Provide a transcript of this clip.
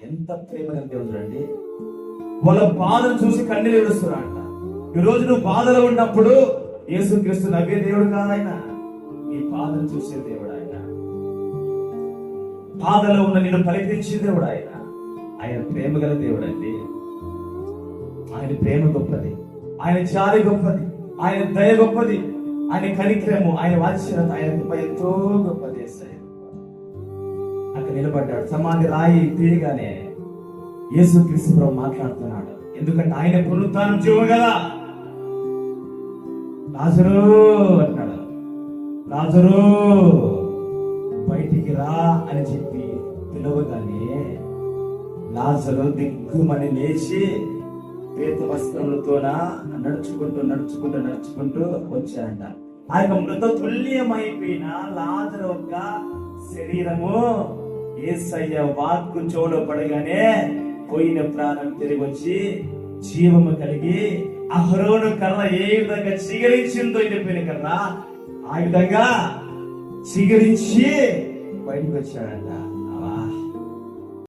ఎంత ప్రేమ గల దేవుడు అండి. వాళ్ళ బాధను చూసి కన్నీళ్ళు ఏడుస్తున్నాడంట. ఈ రోజు నువ్వు బాధలో ఉన్నప్పుడు యేసుక్రీస్తు నవ్వే దేవుడు కాదాయన, నీ బాధను చూసే దేవుడు ఆయన. బాధలో ఉన్న నిన్ను పలికించే దేవుడు ఆయన. ఆయన ప్రేమ గల దేవుడు అండి. ఆయన ప్రేమ గొప్పది, ఆయన జాలి గొప్పది, ఆయన దయ గొప్పది, ఆయన కనిక్రము, ఆయన వాత్సల్యత, ఆయన కృప ఎంతో గొప్పది. అక్కడ నిలబడ్డాడు. సమాధి రాయి తీయగానే యేసుక్రీస్తు ప్రభువు మాట్లాడుతున్నాడు. ఎందుకంటే ఆయన పునరుత్థానం జీవం కదా. లాజరు అంటాడు, లాజరు బయటికి రా అని చెప్పి పిలవగానే లాజరు దిగ్గుమని లేచి పేత వస్త్రములతోన నడుచుకుంటూ వచ్చాడంట. ఆ యొక్క మృత తుల్యమైపోయిన లాజరు యొక్క శరీరము యేసయ్య వాక్కు చెవులో పడగానే పోయిన ప్రాణం తిరిగి వచ్చి జీవము కలిగి అహరోను కర్ర ఏ విధంగా చిగురించిందో ఎండిపోయిన కర్ర ఆ విధంగా చిగురించి బయటకు వచ్చాడంట.